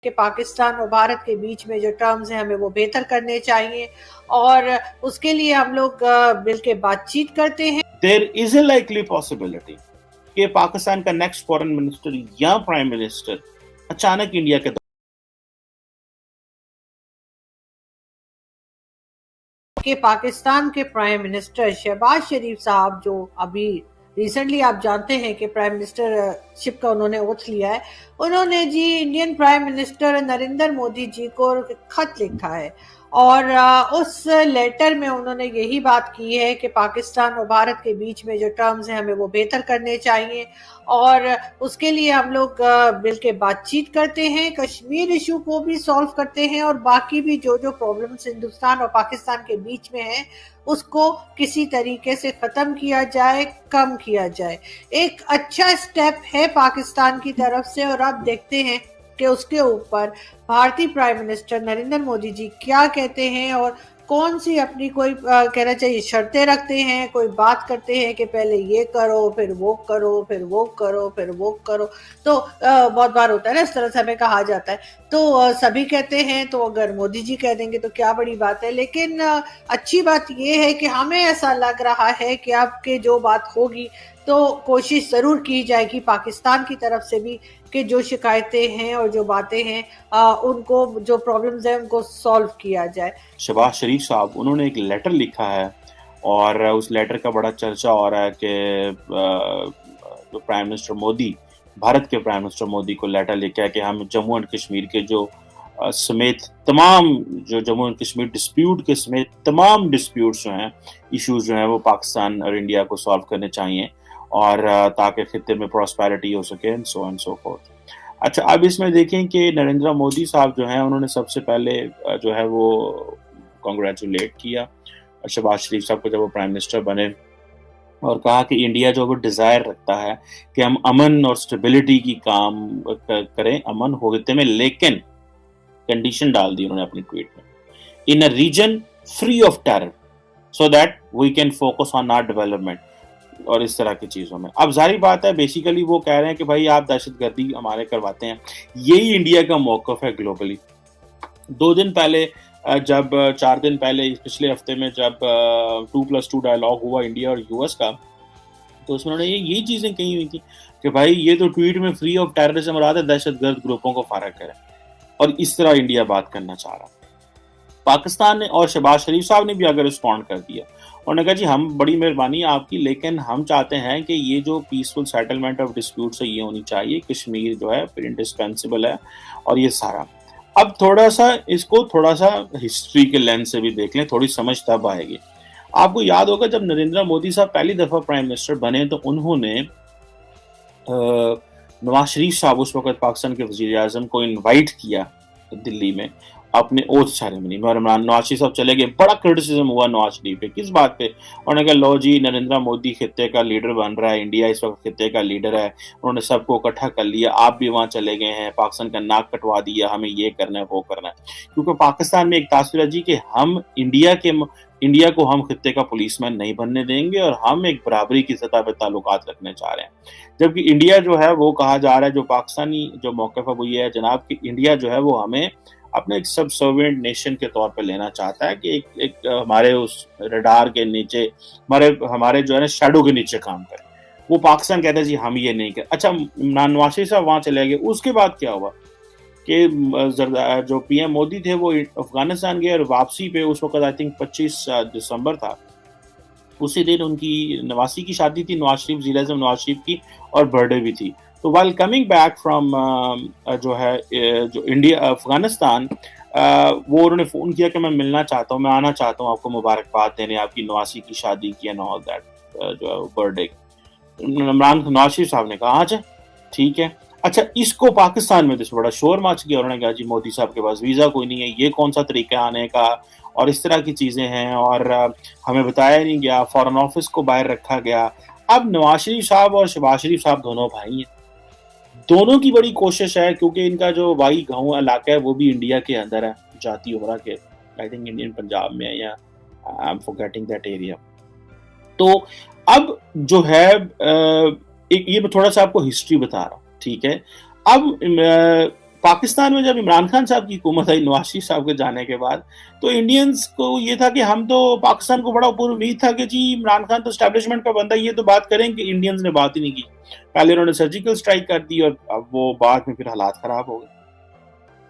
کہ پاکستان اور بھارت کے بیچ میں جو ٹرمز ہیں ہمیں وہ بہتر کرنے چاہیے اور اس کے لیے ہم لوگ مل کے بات چیت کرتے ہیں. There is a likely possibility کہ پاکستان کا نیکسٹ فورن منسٹر یا پرائم منسٹر اچانک انڈیا کے کہ پاکستان کے پرائم منسٹر شہباز شریف صاحب جو ابھی ریسنٹلی آپ جانتے ہیں کہ پرائم منسٹر شپ کا انہوں نے اوتھ لیا ہے, انہوں نے جی Indian prime minister Narendra Modi ji کو خط لکھا ہے اور اس لیٹر میں انہوں نے یہی بات کی ہے کہ پاکستان اور بھارت کے بیچ میں جو ٹرمز ہیں ہمیں وہ بہتر کرنے چاہیے اور اس کے لیے ہم لوگ مل کے بات چیت کرتے ہیں, کشمیر ایشو کو بھی سالو کرتے ہیں اور باقی بھی جو پرابلمز ہندوستان اور پاکستان کے بیچ میں ہیں اس کو کسی طریقے سے ختم کیا جائے, کم کیا جائے. ایک اچھا سٹیپ ہے پاکستان کی طرف سے اور آپ دیکھتے ہیں کہ اس کے اوپر بھارتی پرائم منسٹر نریندر مودی جی کیا کہتے ہیں اور کون سی اپنی کوئی کہنا چاہیے شرطیں رکھتے ہیں, کوئی بات کرتے ہیں کہ پہلے یہ کرو پھر وہ کرو پھر وہ کرو پھر وہ کرو. تو بہت بار ہوتا ہے نا اس طرح سے ہمیں کہا جاتا ہے, تو سبھی کہتے ہیں تو اگر مودی جی کہہ دیں گے تو کیا بڑی بات ہے. لیکن اچھی بات یہ ہے کہ ہمیں ایسا لگ رہا ہے کہ اب کے جو بات ہوگی تو کوشش ضرور کی جائے گی پاکستان کی طرف سے بھی کہ جو شکایتیں ہیں اور جو باتیں ہیں ان کو جو پرابلمز ہیں ان کو سالو کیا جائے. شہباز شریف صاحب انہوں نے ایک لیٹر لکھا ہے اور اس لیٹر کا بڑا چرچا ہو رہا ہے کہ جو پرائم منسٹر مودی, بھارت کے پرائم منسٹر مودی کو لیٹر لکھا ہے کہ ہم جموں اینڈ کشمیر کے جو سمیت تمام جو جموں اینڈ کشمیر ڈسپیوٹ کے سمیت تمام ڈسپیوٹس جو ہیں, ایشوز جو ہیں وہ پاکستان اور انڈیا کو سالو کرنے چاہیے اور تاکہ خطے میں پراسپیرٹی ہو سکے اینڈ سو فورتھ. اچھا, اب اس میں دیکھیں کہ نریندر مودی صاحب جو ہیں انہوں نے سب سے پہلے جو ہے وہ کنگریچولیٹ کیا شہباز شریف صاحب کو جب وہ پرائم منسٹر بنے اور کہا کہ انڈیا جو وہ ڈیزائر رکھتا ہے کہ ہم امن اور سٹیبلٹی کی کام کریں, امن ہوتے میں, لیکن کنڈیشن ڈال دی انہوں نے اپنی ٹویٹ میں, in a region free of terror so that we can focus on our development اور اس طرح کی چیزوں میں. اب ظاہر بات ہے بیسیکلی وہ کہہ رہے ہیں کہ بھائی آپ دہشت گردی ہمارے کرواتے ہیں. یہی انڈیا کا موقف ہے گلوبلی. 4 دن پہلے پچھلے ہفتے میں جب 2+2 ڈائلاگ ہوا انڈیا اور یو ایس کا, تو اس میں انہوں نے یہی چیزیں کہی ہوئی تھیں کہ بھائی یہ تو ٹویٹ میں فری آف ٹیررزم مراد ہے, دہشت گرد گروپوں کو فارغ کرے, اور اس طرح انڈیا بات کرنا چاہ رہا. پاکستان نے اور شہباز شریف صاحب نے بھی اگر رسپونڈ کر دیا, انہوں نے کہا جی ہم بڑی مہربانی آپ کی, لیکن ہم چاہتے ہیں کہ یہ جو پیسفل سیٹلمنٹ آف ڈسپیوٹس ہے یہ ہونی چاہیے, کشمیر جو ہے پھر انڈسپینسبل ہے اور یہ سارا. اب تھوڑا سا اس کو تھوڑا سا ہسٹری کے لینس سے بھی دیکھ لیں, تھوڑی سمجھ تب آئے گی. آپ کو یاد ہوگا جب نریندر مودی صاحب پہلی دفعہ پرائم منسٹر بنے تو انہوں نے نواز شریف صاحب اس وقت پاکستان کے وزیر اعظم کو انوائٹ کیا دلی میں اپنے اوتھ سیریمنی میں, اور نواز شریف صاحب چلے گئے. بڑا کرٹیسزم ہوا نواز شریف پہ, کس بات پہ؟ انہوں نے کہا لو جی نریندر مودی خطے کا لیڈر بن رہا ہے, انڈیا اس وقت خطے کا لیڈر ہے, انہوں نے سب کو اکٹھا کر لیا, آپ بھی وہاں چلے گئے ہیں, پاکستان کا ناک کٹوا دیا, ہمیں یہ کرنا ہے وہ کرنا ہے. کیونکہ پاکستان میں ایک تاثر ہے جی کہ ہم انڈیا کو ہم خطے کا پولیس مین نہیں بننے دیں گے اور ہم ایک برابری کی سطح پہ تعلقات رکھنے چاہ رہے ہیں. جبکہ انڈیا جو ہے وہ کہا جا رہا ہے, جو پاکستانی جو موقف ہے وہ یہ ہے جناب کہ انڈیا جو ہے وہ ہمیں اپنے ایک سب سروینٹ نیشن کے طور پہ لینا چاہتا ہے کہ ایک ہمارے اس ریڈار کے نیچے, ہمارے جو ہے نا شیڈو کے نیچے کام کرے. وہ پاکستان کہتا ہے جی ہم یہ نہیں کریں. اچھا, نواز شریف صاحب وہاں چلے گئے, اس کے بعد کیا ہوا کہ جو پی ایم مودی تھے وہ افغانستان گئے, اور واپسی پہ اس وقت آئی تھنک 25 دسمبر تھا, اسی دن ان کی نواسی کی شادی تھی, نواز شریف وزیر اعظم نواز شریف کی, اور برتھ ڈے بھی تھی. تو وائل کمنگ بیک فرام جو انڈیا افغانستان, وہ انہوں نے فون کیا کہ میں ملنا چاہتا ہوں, میں آنا چاہتا ہوں آپ کو مبارکباد دینے, آپ کی نواسی کی شادی کی اینڈ آل دیٹ جو ہے برتھ ڈے. نواز شریف صاحب نے کہا اچھا ٹھیک ہے. اچھا, اس کو پاکستان میں تو بڑا شور مچ گیا, انہوں نے کہا جی مودی صاحب کے پاس ویزا کوئی نہیں ہے, یہ کون سا طریقہ آنے کا, اور اس طرح کی چیزیں ہیں, اور ہمیں بتایا نہیں گیا, فارن آفس کو باہر رکھا گیا. اب نواز شریف صاحب اور شہباز شریف صاحب دونوں بھائی ہیں, دونوں کی بڑی کوشش ہے, کیونکہ ان کا جو وائی گاؤں علاقہ ہے وہ بھی انڈیا کے اندر ہے, جاتی عمرہ کے, آئی تھنک انڈین پنجاب میں ہے, یا I am forgetting that area. تو اب جو ہے یہ میں تھوڑا سا آپ کو ہسٹری بتا رہا ہوں, ٹھیک ہے. اب पाकिस्तान में जब इमरान खान साहब की हुकूमत आई नवाज शरीफ साहब के जाने के बाद, तो इंडियंस को ये था कि हम तो पाकिस्तान को बड़ा ऊपर उम्मीद था कि जी इमरान खान तो एस्टैब्लिशमेंट का बंदा, ये तो बात करेंगे। इंडियंस ने बात ही नहीं की। पहले उन्होंने सर्जिकल स्ट्राइक कर दी और अब वो बाद में फिर हालात खराब हो गए।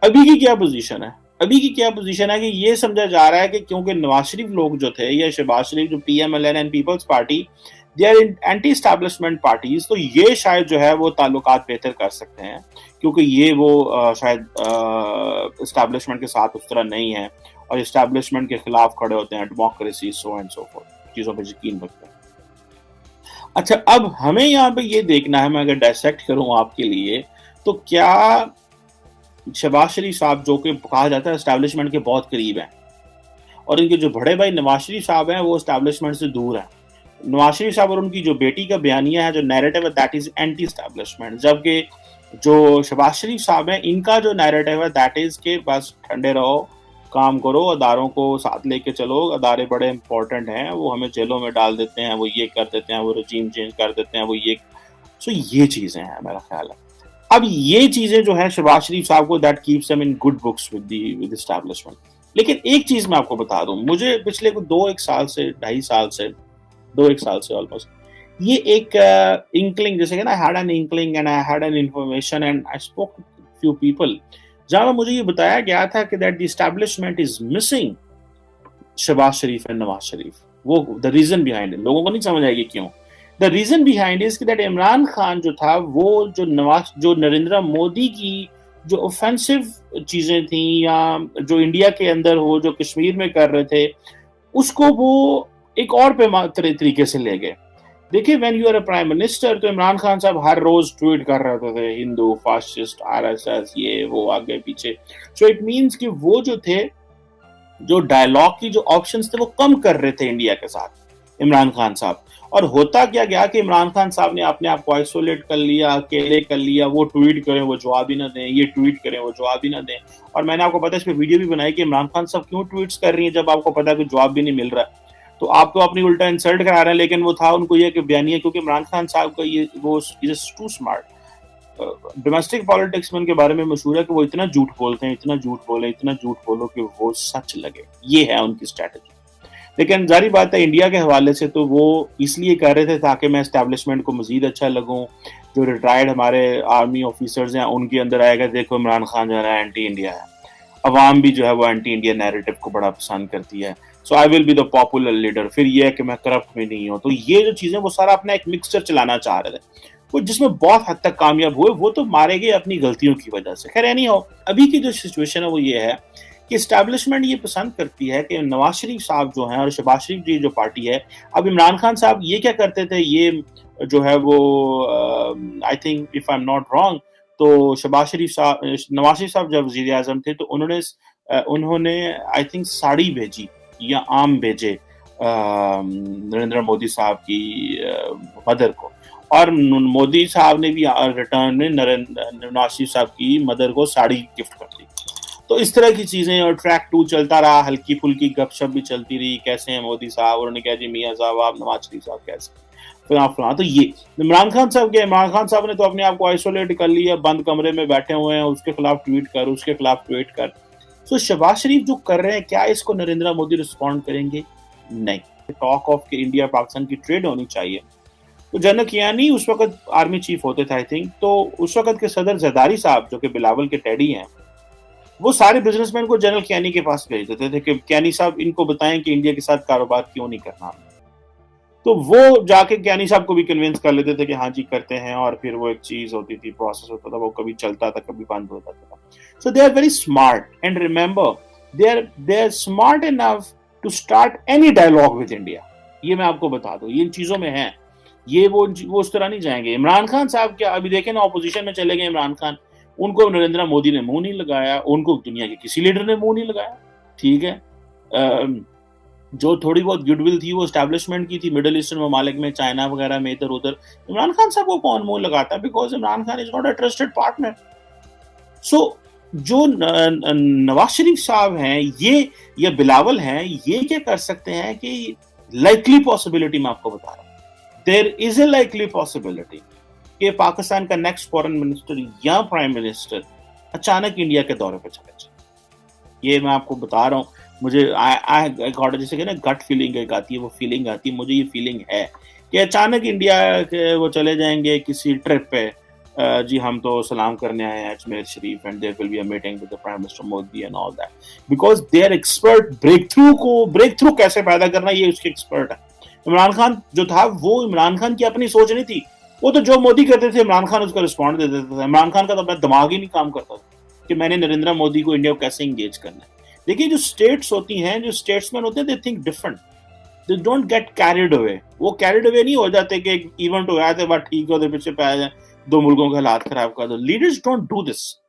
अभी की क्या पोजीशन है? अभी की क्या पोजीशन है कि ये समझा जा रहा है कि क्योंकि नवाज शरीफ लोग जो थे या शहबाज शरीफ जो PMLN and peoples party they are anti establishment parties, तो ये शायद जो है वो ताल्लुकात बेहतर कर सकते हैं, क्योंकि ये वो शायद एस्टैब्लिशमेंट के साथ उस तरह नहीं है और एस्टैब्लिशमेंट के खिलाफ खड़े होते हैं, democracy so and so fourth, चीज़ों पे यकीन रखते हैं। अच्छा, अब हमें यहाँ पे ये देखना है, मैं अगर डायसेक्ट करूँ आपके लिए, तो क्या शहबाज शरीफ साहब जो कि कहा जाता है एस्टैब्लिशमेंट के बहुत करीब हैं, और इनके जो बड़े भाई नवाज शरीफ साहब हैं वो एस्टैब्लिशमेंट से दूर हैं। नवाज शरीफ साहब और उनकी जो बेटी का बयानिया है, जो नैरेटिव है, दैट इज एंटी एस्टैब्लिशमेंट, जबकि जो शहबाज शरीफ साहब हैं इनका जो नैरेटिव है दैट इज के बस ठंडे रहो, काम करो, अदारोों को साथ लेके चलो, अदारे बड़े इंपॉर्टेंट हैं, वो हमें जेलों में डाल देते हैं, वो ये कर देते हैं, वो रजीम चेंज कर देते हैं, वो ये। सो ये चीज़ें हैं मेरा ख्याल है। अब ये चीज़ें जो है शहबाज शरीफ साहब को that keeps them in good books with establishment. लेकिन एक चीज़ मैं आपको बता दूं, मुझे पिछले 2-1 साल से 2-1 साल से ऑलमोस्ट ये एक इंकलिंग, जैसे कि ना, I had an inkling and I had an information and I spoke to few people, जहां मुझे ये बताया गया था कि that the establishment is missing Shahbaz Sharif and Nawaz Sharif. वो द रीजन बिहाइंड इट, लोगों को नहीं समझ आएगी क्यों। द रीजन बिहाइंड इज कि दैट इमरान खान जो था, वो जो नरेंद्र मोदी की जो ऑफेंसिव चीजें थी या जो इंडिया के अंदर हो, जो कश्मीर में कर रहे थे, उसको वो एक और तरीके से ले गए। देखिए, when you are a prime minister, तो इमरान खान साहब हर रोज ट्वीट कर रहे थे हिंदू, फासिस्ट, RSS, ये वो, आगे पीछे। सो इट मीन्स कि वो जो थे, जो डायलॉग की जो ऑप्शंस थे, वो कम कर रहे थे इंडिया के साथ इमरान खान साहब। और होता क्या गया कि इमरान खान साहब ने अपने आप को आइसोलेट कर लिया, अकेले कर लिया, वो ट्वीट करें वो जवाब ही ना दें, ये ट्वीट करें वो जवाब ही ना दें। और मैंने आपको पता है, इस पर वीडियो भी बनाई कि इमरान खान साहब क्यों ट्वीट्स कर रही है जब आपको पता है कि जवाब भी नहीं मिल रहा है। तो आप तो अपनी उल्टा इंसल्ट करा रहे हैं, लेकिन वो था उनको ये कि बयानिया, क्योंकि इमरान खान साहब का ये वो is too smart. Domestic politics में उनके बारे में मशहूर है कि वो इतना झूठ बोलते हैं, इतना झूठ बोलो कि वो सच लगे। ये है उनकी स्ट्रैटेजी। लेकिन जारी बात है, इंडिया के हवाले से तो वो इसलिए कर रहे थे ताकि मैं एस्टैब्लिशमेंट को मजीद अच्छा लगूं। जो रिटायर्ड हमारे आर्मी ऑफिसर्स हैं उनके अंदर आएगा, देखो इमरान खान जो है एंटी इंडिया है। अवाम भी जो है वो एंटी इंडिया नैरेटिव को बड़ा पसंद करती है। So I will be the popular leader. फिर ये है कि मैं करप्ट भी नहीं हूँ। तो ये जो चीज़ें, वो सारा अपना एक मिक्सचर चलाना चाह रहे थे, वो जिसमें बहुत हद तक कामयाब हुए। वो तो मारे गए अपनी गलतियों की वजह से। खैर नहीं हो, अभी की जो सिचुएशन है वो ये है कि एस्टैब्लिशमेंट ये पसंद करती है कि नवाज शरीफ साहब जो हैं और शहबाज शरीफ जी जो पार्टी है, अब इमरान खान साहब ये क्या करते थे, ये जो है वो I think if I am not wrong, तो शहबाज शरीफ साहब, नवाज शरीफ साहब जब वज़ीर आज़म थे, तो उन्होंने आई थिंक साड़ी भेजी या आम भेजे नरेंद्र मोदी साहब की मदर को, और मोदी साहब ने भी रिटर्न में नवाज शरीफ साहब की मदर को साड़ी गिफ्ट कर दी। तो इस तरह की चीज़ें, और ट्रैक 2 चलता रहा, हल्की फुल्की गपशप भी चलती रही, कैसे हैं मोदी साहब, उन्होंने कहा जी मियाँ साहब आप, नवाज शरीफ साहब कैसे, फिर तो ये इमरान खान साहब क्या, इमरान खान साहब ने तो अपने आप को आइसोलेट कर लिया, बंद कमरे में बैठे हुए हैं, उसके खिलाफ ट्वीट कर, उसके खिलाफ ट्वीट कर। तो शहबाज शरीफ जो कर रहे हैं, क्या इसको नरेंद्र मोदी रिस्पॉन्ड करेंगे? नहीं। टॉक ऑफ के इंडिया पाकिस्तान की ट्रेड होनी चाहिए। तो जनरल कियानी उस वक्त आर्मी चीफ होते थे आई थिंक, तो उस वक्त के सदर जरदारी साहब जो कि बिलावल के टैडी हैं, वो सारे बिजनेसमैन को जनरल कियानी के पास भेज देते थे कि कियानी साहब इनको बताएं कि इंडिया के साथ कारोबार क्यों नहीं करना। तो वो जाके कियानी साहब को भी कन्विंस कर लेते थे कि हाँ जी करते हैं, और फिर वो एक चीज होती थी, प्रोसेस होता था, वो कभी चलता था कभी बंद होता था। So they are very smart, and remember they are smart enough to start any dialogue with India. ये मैं आपको बता दूं, ये इन चीजों में है, ये वो उस तरह नहीं जाएंगे। इमरान खान साहब क्या, अभी देखें ना, ऑपोजिशन में चले गए इमरान खान, उनको नरेंद्र मोदी ने मुंह नहीं लगाया, उनको दुनिया के किसी लीडर ने मुंह नहीं लगाया। ठीक है, जो थोड़ी बहुत गुडविल थी वो एस्टैब्लिशमेंट की थी, मिडिल ईस्टर्न ममालिक में, चाइना वगैरह में, इधर उधर। इमरान खान साहब को कौन मुंह लगाता है? Because Imran Khan is not a trusted partner. So जो नवाज शरीफ साहब हैं ये, या बिलावल हैं, ये क्या कर सकते हैं कि लाइकली पॉसिबिलिटी मैं आपको बता रहा हूँ, there is a likely possibility कि पाकिस्तान का नेक्स्ट फॉरेन मिनिस्टर या प्राइम मिनिस्टर अचानक इंडिया के दौरे पे चले जाए। ये मैं आपको बता रहा हूँ, मुझे जैसे कि ना गट फीलिंग एक आती है, वो फीलिंग आती है, मुझे ये फीलिंग है कि अचानक इंडिया के वो चले जाएंगे किसी ट्रिप पे, जी हम तो सलाम करने आए हैं Ajmer Sharif and there will be a meeting with the prime minister Modi and all that, because they are expert breakthrough कैसे पैदा करना, ये उसके एक्सपर्ट है। इमरान खान जो था वो इमरान खान की अपनी सोच नहीं थी, वो तो जो मोदी करते थे इमरान खान उसका रिस्पॉन्ड दे देता था। इमरान खान का तो अपना दिमाग ही नहीं काम करता था कि मैंने नरेंद्र मोदी को इंडिया को कैसे इंगेज करना है। देखिए जो स्टेट्स होती हैं, जो स्टेट्समैन होते हैं, they think different, they don't get carried away. वो कैरिड अवे नहीं हो जाते कि एक इवेंट हो गया था, बात ठीक है, पीछे पे आ जाए, दो मुल्कों के हालात खराब कर दो। Leaders don't do this.